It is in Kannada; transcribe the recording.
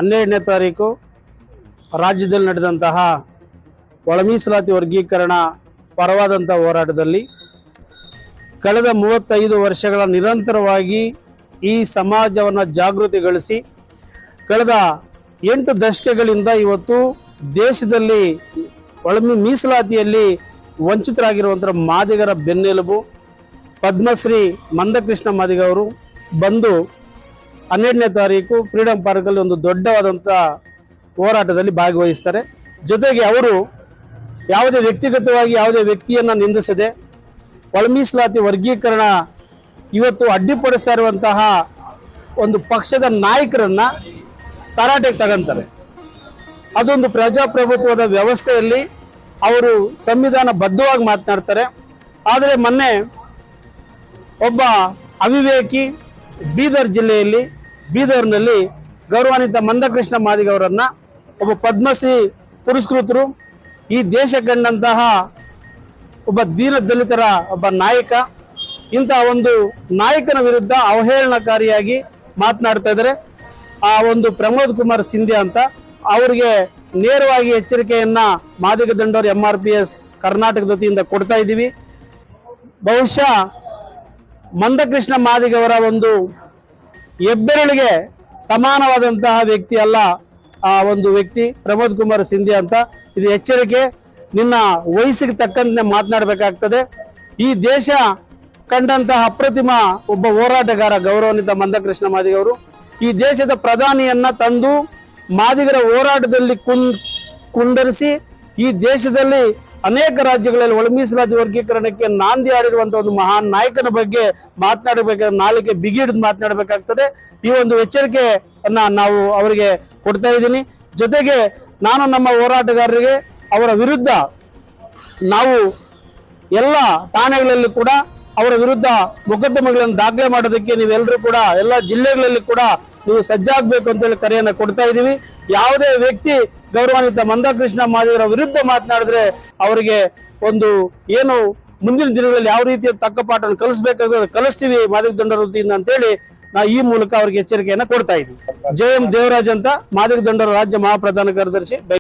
12ನೇ ತಾರೀಕು ರಾಜ್ಯದಲ್ಲಿ ನಡೆದಂತಹ ಒಳ ಮೀಸಲಾತಿ ವರ್ಗೀಕರಣ ಪರವಾದಂಥ ಹೋರಾಟದಲ್ಲಿ ಕಳೆದ 35 ವರ್ಷಗಳ ನಿರಂತರವಾಗಿ ಈ ಸಮಾಜವನ್ನು ಜಾಗೃತಿಗೊಳಿಸಿ ಕಳೆದ 8 ದಶಕಗಳಿಂದ ಇವತ್ತು ದೇಶದಲ್ಲಿ ಒಳ ಮೀಸಲಾತಿಯಲ್ಲಿ ವಂಚಿತರಾಗಿರುವಂಥ ಮಾದಿಗರ ಬೆನ್ನೆಲುಬು ಪದ್ಮಶ್ರೀ ಮಂದಕೃಷ್ಣ ಮಾದಿಗ ಅವರು ಬಂದು 12ನೇ ತಾರೀಕು ಫ್ರೀಡಂ ಪಾರ್ಕಲ್ಲಿ ಒಂದು ದೊಡ್ಡವಾದಂಥ ಹೋರಾಟದಲ್ಲಿ ಭಾಗವಹಿಸ್ತಾರೆ. ಜೊತೆಗೆ ಅವರು ಯಾವುದೇ ವ್ಯಕ್ತಿಗತವಾಗಿ ಯಾವುದೇ ವ್ಯಕ್ತಿಯನ್ನು ನಿಂದಿಸದೆ ಒಳ ಮೀಸಲಾತಿ ವರ್ಗೀಕರಣ ಇವತ್ತು ಅಡ್ಡಿಪಡಿಸ್ತಾ ಇರುವಂತಹ ಒಂದು ಪಕ್ಷದ ನಾಯಕರನ್ನ ತರಾಟೆಗೆ ತಗೊಂತಾರೆ. ಅದೊಂದು ಪ್ರಜಾಪ್ರಭುತ್ವದ ವ್ಯವಸ್ಥೆಯಲ್ಲಿ ಅವರು ಸಂವಿಧಾನ ಬದ್ಧವಾಗಿ ಮಾತನಾಡ್ತಾರೆ. ಆದರೆ ಮೊನ್ನೆ ಒಬ್ಬ ಅವಿವೇಕಿ ಬೀದರ್ನಲ್ಲಿ ಗೌರವಾನ್ವಿತ ಮಂದಕೃಷ್ಣ ಮಾದಿಗ ಅವರನ್ನ ಒಬ್ಬ ಪದ್ಮಶ್ರೀ ಪುರಸ್ಕೃತರು, ಈ ದೇಶ ಕಂಡಂತಹ ಒಬ್ಬ ದೀನ ದಲಿತರ ಒಬ್ಬ ನಾಯಕ, ಇಂತಹ ಒಂದು ನಾಯಕನ ವಿರುದ್ಧ ಅವಹೇಳನಕಾರಿಯಾಗಿ ಮಾತನಾಡ್ತಾ ಇದ್ದಾರೆ. ಆ ಒಂದು ಪ್ರಮೋದ್ ಕುಮಾರ್ ಸಿಂಧ್ಯಾ ಅಂತ ಅವರಿಗೆ ನೇರವಾಗಿ ಎಚ್ಚರಿಕೆಯನ್ನ ಮಾದಿಗ ದಂಡೋರ MRPS ಕರ್ನಾಟಕದ ವತಿಯಿಂದ ಕೊಡ್ತಾ ಇದ್ದೀವಿ. ಬಹುಶಃ ಮಂದಕೃಷ್ಣ ಮಾದಿಗ ಅವರ ಒಂದು ಹೆಬ್ಬೆರಳಿಗೆ ಸಮಾನವಾದಂತಹ ವ್ಯಕ್ತಿ ಅಲ್ಲ ಆ ಒಂದು ವ್ಯಕ್ತಿ ಪ್ರಮೋದ್ ಕುಮಾರ್ ಸಿಂಧ್ಯಾ ಅಂತ. ಇದು ಎಚ್ಚರಿಕೆ, ನಿನ್ನ ವಯಸ್ಸಿಗೆ ತಕ್ಕಂತೆ ಮಾತನಾಡಬೇಕಾಗ್ತದೆ. ಈ ದೇಶ ಕಂಡಂತಹ ಅಪ್ರತಿಮ ಒಬ್ಬ ಹೋರಾಟಗಾರ ಗೌರವಾನ್ವಿತ ಮಂದಕೃಷ್ಣ ಮಾದಿಗ ಅವರು ಈ ದೇಶದ ಪ್ರಧಾನಿಯನ್ನ ತಂದು ಮಾದಿಗರ ಹೋರಾಟದಲ್ಲಿ ಕುಂಡರಿಸಿ ಈ ದೇಶದಲ್ಲಿ ಅನೇಕ ರಾಜ್ಯಗಳಲ್ಲಿ ಒಳ ಮೀಸಲಾತಿ ವರ್ಗೀಕರಣಕ್ಕೆ ನಾಂದಿ ಹಾಡಿರುವಂತಹ ಒಂದು ಮಹಾನ್ ನಾಯಕನ ಬಗ್ಗೆ ಮಾತನಾಡಬೇಕಾದ್ರೆ ನಾಲಿಗೆ ಬಿಗಿಡಿದು ಮಾತನಾಡಬೇಕಾಗ್ತದೆ. ಈ ಒಂದು ಎಚ್ಚರಿಕೆಯನ್ನ ನಾವು ಅವರಿಗೆ ಕೊಡ್ತಾ ಇದ್ದೀನಿ. ಜೊತೆಗೆ ನಾನು ನಮ್ಮ ಹೋರಾಟಗಾರರಿಗೆ ಅವರ ವಿರುದ್ಧ ನಾವು ಎಲ್ಲ ಠಾಣೆಗಳಲ್ಲಿ ಕೂಡ ಅವರ ವಿರುದ್ಧ ಮೊಕದ್ದಮೆಗಳನ್ನು ದಾಖಲೆ ಮಾಡೋದಕ್ಕೆ ನೀವೆಲ್ಲರೂ ಕೂಡ ಎಲ್ಲ ಜಿಲ್ಲೆಗಳಲ್ಲಿ ಕೂಡ ನೀವು ಸಜ್ಜಾಗಬೇಕು ಅಂತೇಳಿ ಕರೆಯನ್ನು ಕೊಡ್ತಾ ಇದ್ದೀವಿ. ಯಾವುದೇ ವ್ಯಕ್ತಿ ಗೌರವಾನ್ವಿತ ಮಂದಕೃಷ್ಣ ಮಾದಿಗರ ವಿರುದ್ಧ ಮಾತನಾಡಿದ್ರೆ ಅವರಿಗೆ ಒಂದು ಏನು ಮುಂದಿನ ದಿನಗಳಲ್ಲಿ ಯಾವ ರೀತಿಯ ತಕ್ಕ ಪಾಠವನ್ನು ಕಲಿಸಬೇಕಾದ್ರೆ ಕಲಿಸ್ತೀವಿ ಮಾದಿಗ ದಂಡರ ವತಿಯಿಂದ ಅಂತೇಳಿ ನಾವು ಈ ಮೂಲಕ ಅವರಿಗೆ ಎಚ್ಚರಿಕೆಯನ್ನು ಕೊಡ್ತಾ ಇದ್ದೀವಿ. JM ದೇವರಾಜ್ ಅಂತ ಮಾದಿಗ ದಂಡರ ರಾಜ್ಯ ಮಹಾಪ್ರಧಾನ ಕಾರ್ಯದರ್ಶಿ.